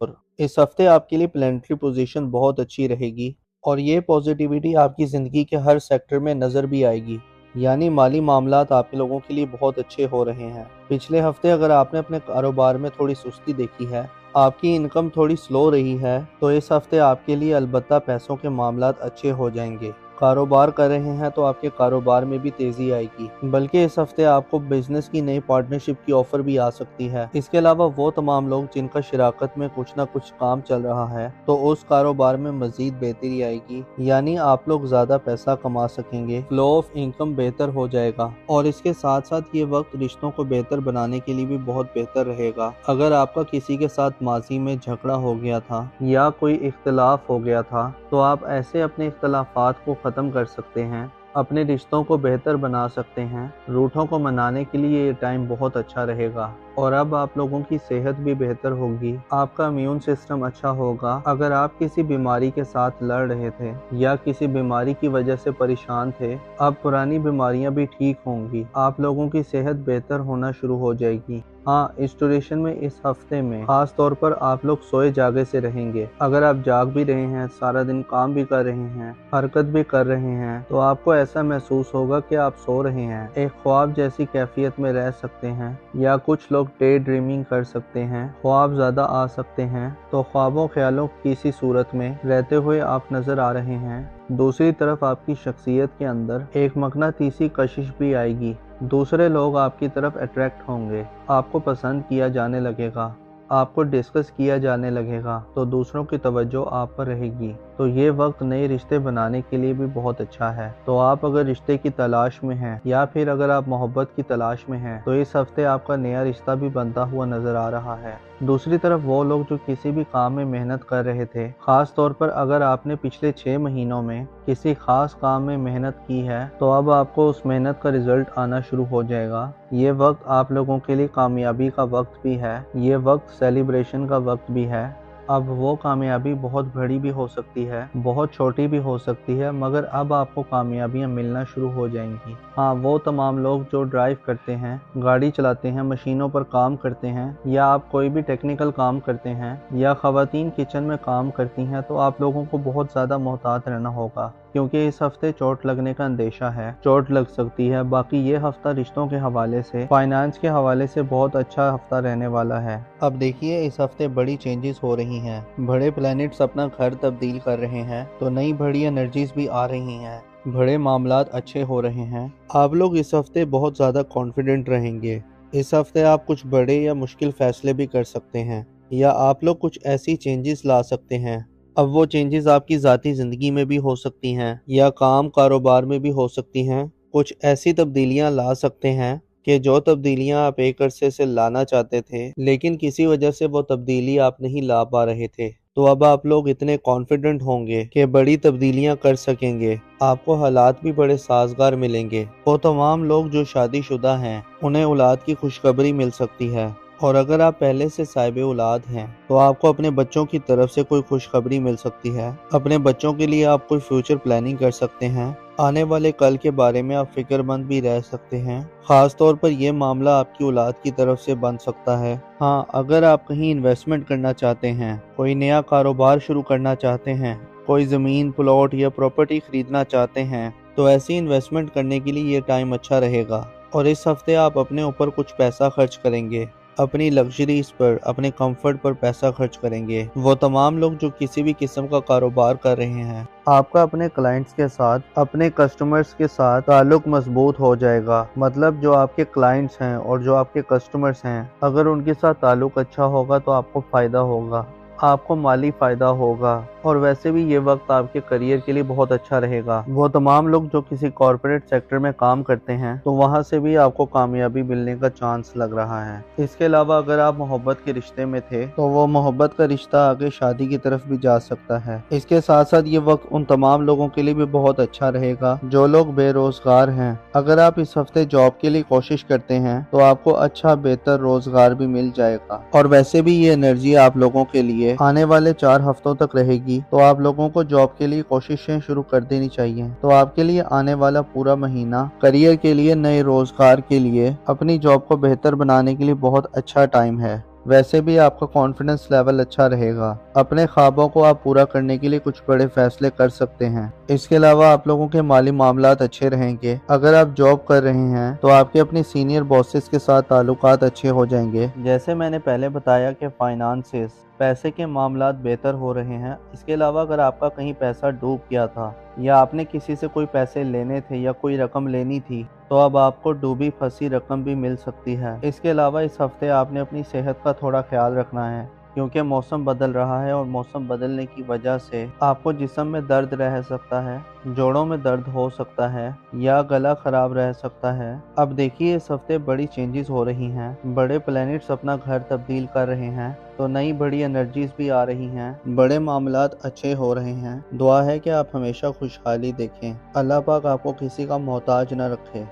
और इस हफ्ते आपके लिए प्लैनेटरी पोजीशन बहुत अच्छी रहेगी और ये पॉजिटिविटी आपकी ज़िंदगी के हर सेक्टर में नज़र भी आएगी। यानी माली मामलात आप लोगों के लिए बहुत अच्छे हो रहे हैं। पिछले हफ्ते अगर आपने अपने कारोबार में थोड़ी सुस्ती देखी है, आपकी इनकम थोड़ी स्लो रही है, तो इस हफ्ते आपके लिए अलबत्ता पैसों के मामलात अच्छे हो जाएंगे। कारोबार कर रहे हैं तो आपके कारोबार में भी तेजी आएगी, बल्कि इस हफ्ते आपको बिजनेस की नई पार्टनरशिप की ऑफर भी आ सकती है। इसके अलावा वो तमाम लोग जिनका शराकत में कुछ ना कुछ काम चल रहा है, तो उस कारोबार में मजीद बेहतरी आएगी, यानी आप लोग ज्यादा पैसा कमा सकेंगे, फ्लो ऑफ इनकम बेहतर हो जाएगा। और इसके साथ साथ ये वक्त रिश्तों को बेहतर बनाने के लिए भी बहुत बेहतर रहेगा। अगर आपका किसी के साथ माजी में झगड़ा हो गया था या कोई इख्तलाफ हो गया था, तो आप ऐसे अपने इख्तलाफात को ख़त्म कर सकते हैं, अपने रिश्तों को बेहतर बना सकते हैं। रूठों को मनाने के लिए ये टाइम बहुत अच्छा रहेगा। और अब आप लोगों की सेहत भी बेहतर होगी, आपका इम्यून सिस्टम अच्छा होगा। अगर आप किसी बीमारी के साथ लड़ रहे थे या किसी बीमारी की वजह से परेशान थे, अब पुरानी बीमारियां भी ठीक होंगी, आप लोगों की सेहत बेहतर होना शुरू हो जाएगी। हाँ, इस ड्यूरेशन में इस हफ्ते में खास तौर पर आप लोग सोए जागे से रहेंगे। अगर आप जाग भी रहे हैं, सारा दिन काम भी कर रहे हैं, हरकत भी कर रहे हैं, तो आपको ऐसा महसूस होगा कि आप सो रहे हैं, एक ख्वाब जैसी कैफियत में रह सकते हैं। या कुछ लोग डे ड्रीमिंग कर सकते हैं, ख्वाब ज्यादा आ सकते हैं, तो ख्वाबों ख्यालों की सी सूरत में रहते हुए आप नजर आ रहे हैं। दूसरी तरफ आपकी शख्सियत के अंदर एक मकनातीसी कशिश भी आएगी, दूसरे लोग आपकी तरफ अट्रैक्ट होंगे, आपको पसंद किया जाने लगेगा, आपको डिस्कस किया जाने लगेगा, तो दूसरों की तवज्जो आप पर रहेगी। तो ये वक्त नए रिश्ते बनाने के लिए भी बहुत अच्छा है। तो आप अगर रिश्ते की तलाश में हैं या फिर अगर आप मोहब्बत की तलाश में हैं, तो इस हफ्ते आपका नया रिश्ता भी बनता हुआ नजर आ रहा है। दूसरी तरफ वो लोग जो किसी भी काम में मेहनत कर रहे थे, खास तौर पर अगर आपने पिछले 6 महीनों में किसी खास काम में मेहनत की है, तो अब आपको उस मेहनत का रिजल्ट आना शुरू हो जाएगा। ये वक्त आप लोगों के लिए कामयाबी का वक्त भी है, ये वक्त सेलिब्रेशन का वक्त भी है। अब वो कामयाबी बहुत बड़ी भी हो सकती है, बहुत छोटी भी हो सकती है, मगर अब आपको कामयाबियां मिलना शुरू हो जाएंगी। हाँ, वो तमाम लोग जो ड्राइव करते हैं, गाड़ी चलाते हैं, मशीनों पर काम करते हैं, या आप कोई भी टेक्निकल काम करते हैं, या ख़वातीन किचन में काम करती हैं, तो आप लोगों को बहुत ज़्यादा मोहतात रहना होगा, क्योंकि इस हफ्ते चोट लगने का अंदेशा है, चोट लग सकती है। बाकी ये हफ्ता रिश्तों के हवाले से, फाइनेंस के हवाले से बहुत अच्छा हफ्ता रहने वाला है। अब देखिए, इस हफ्ते बड़ी चेंजेस हो रही हैं, बड़े प्लैनेट्स अपना घर तब्दील कर रहे हैं, तो नई बड़ी एनर्जीज भी आ रही हैं, बड़े मामलात अच्छे हो रहे हैं। आप लोग इस हफ्ते बहुत ज़्यादा कॉन्फिडेंट रहेंगे। इस हफ्ते आप कुछ बड़े या मुश्किल फैसले भी कर सकते हैं, या आप लोग कुछ ऐसी चेंजेस ला सकते हैं। अब वो चेंजेस आपकी ज़ाती ज़िंदगी में भी हो सकती हैं, या काम कारोबार में भी हो सकती हैं। कुछ ऐसी तब्दीलियां ला सकते हैं कि जो तब्दीलियां आप एक अरसे से लाना चाहते थे, लेकिन किसी वजह से वो तब्दीली आप नहीं ला पा रहे थे। तो अब आप लोग इतने कॉन्फिडेंट होंगे कि बड़ी तब्दीलियां कर सकेंगे, आपको हालात भी बड़े साजगार मिलेंगे। वो तमाम लोग जो शादीशुदा हैं, उन्हें औलाद की खुशखबरी मिल सकती है। और अगर आप पहले से साहिब औलाद हैं, तो आपको अपने बच्चों की तरफ से कोई खुशखबरी मिल सकती है। अपने बच्चों के लिए आप कोई फ्यूचर प्लानिंग कर सकते हैं। आने वाले कल के बारे में आप फिक्रमंद भी रह सकते हैं। खास तौर पर यह मामला आपकी औलाद की तरफ से बन सकता है। हाँ, अगर आप कहीं इन्वेस्टमेंट करना चाहते हैं, कोई नया कारोबार शुरू करना चाहते हैं, कोई ज़मीन, प्लॉट या प्रॉपर्टी खरीदना चाहते हैं, तो ऐसी इन्वेस्टमेंट करने के लिए ये टाइम अच्छा रहेगा। और इस हफ्ते आप अपने ऊपर कुछ पैसा खर्च करेंगे, अपनी लग्जरीज पर, अपने कंफर्ट पर पैसा खर्च करेंगे। वो तमाम लोग जो किसी भी किस्म का कारोबार कर रहे हैं, आपका अपने क्लाइंट्स के साथ, अपने कस्टमर्स के साथ ताल्लुक मजबूत हो जाएगा। मतलब जो आपके क्लाइंट्स हैं और जो आपके कस्टमर्स हैं, अगर उनके साथ ताल्लुक अच्छा होगा तो आपको फ़ायदा होगा, आपको माली फ़ायदा होगा। और वैसे भी ये वक्त आपके करियर के लिए बहुत अच्छा रहेगा। वो तमाम लोग जो किसी कॉर्पोरेट सेक्टर में काम करते हैं, तो वहाँ से भी आपको कामयाबी मिलने का चांस लग रहा है। इसके अलावा अगर आप मोहब्बत के रिश्ते में थे, तो वो मोहब्बत का रिश्ता आगे शादी की तरफ भी जा सकता है। इसके साथ साथ ये वक्त उन तमाम लोगों के लिए भी बहुत अच्छा रहेगा जो लोग बेरोजगार हैं। अगर आप इस हफ्ते जॉब के लिए कोशिश करते हैं, तो आपको अच्छा बेहतर रोजगार भी मिल जाएगा। और वैसे भी ये एनर्जी आप लोगों के लिए आने वाले 4 हफ्तों तक रहेगी, तो आप लोगों को जॉब के लिए कोशिशें शुरू कर देनी चाहिए। तो आपके लिए आने वाला पूरा महीना करियर के लिए, नए रोजगार के लिए, अपनी जॉब को बेहतर बनाने के लिए बहुत अच्छा टाइम है। वैसे भी आपका कॉन्फिडेंस लेवल अच्छा रहेगा। अपने ख्वाबों को आप पूरा करने के लिए कुछ बड़े फैसले कर सकते हैं। इसके अलावा आप लोगों के माली मामलात अच्छे रहेंगे। अगर आप जॉब कर रहे हैं तो आपके अपने सीनियर बॉसेस के साथ ताल्लुकात अच्छे हो जाएंगे। जैसे मैंने पहले बताया कि फाइनेंसेस, पैसे के मामलात बेहतर हो रहे हैं। इसके अलावा अगर आपका कहीं पैसा डूब गया था या आपने किसी से कोई पैसे लेने थे या कोई रकम लेनी थी, तो अब आपको डूबी फंसी रकम भी मिल सकती है। इसके अलावा इस हफ्ते आपने अपनी सेहत का थोड़ा ख्याल रखना है, क्योंकि मौसम बदल रहा है और मौसम बदलने की वजह से आपको जिस्म में दर्द रह सकता है, जोड़ों में दर्द हो सकता है या गला खराब रह सकता है। अब देखिए, इस हफ्ते बड़ी चेंजेस हो रही हैं। बड़े प्लैनेट्स अपना घर तब्दील कर रहे हैं, तो नई बड़ी एनर्जीज भी आ रही हैं। बड़े मामलात अच्छे हो रहे हैं। दुआ है कि आप हमेशा खुशहाली देखें। अल्लाह पाक आपको किसी का मोहताज न रखे।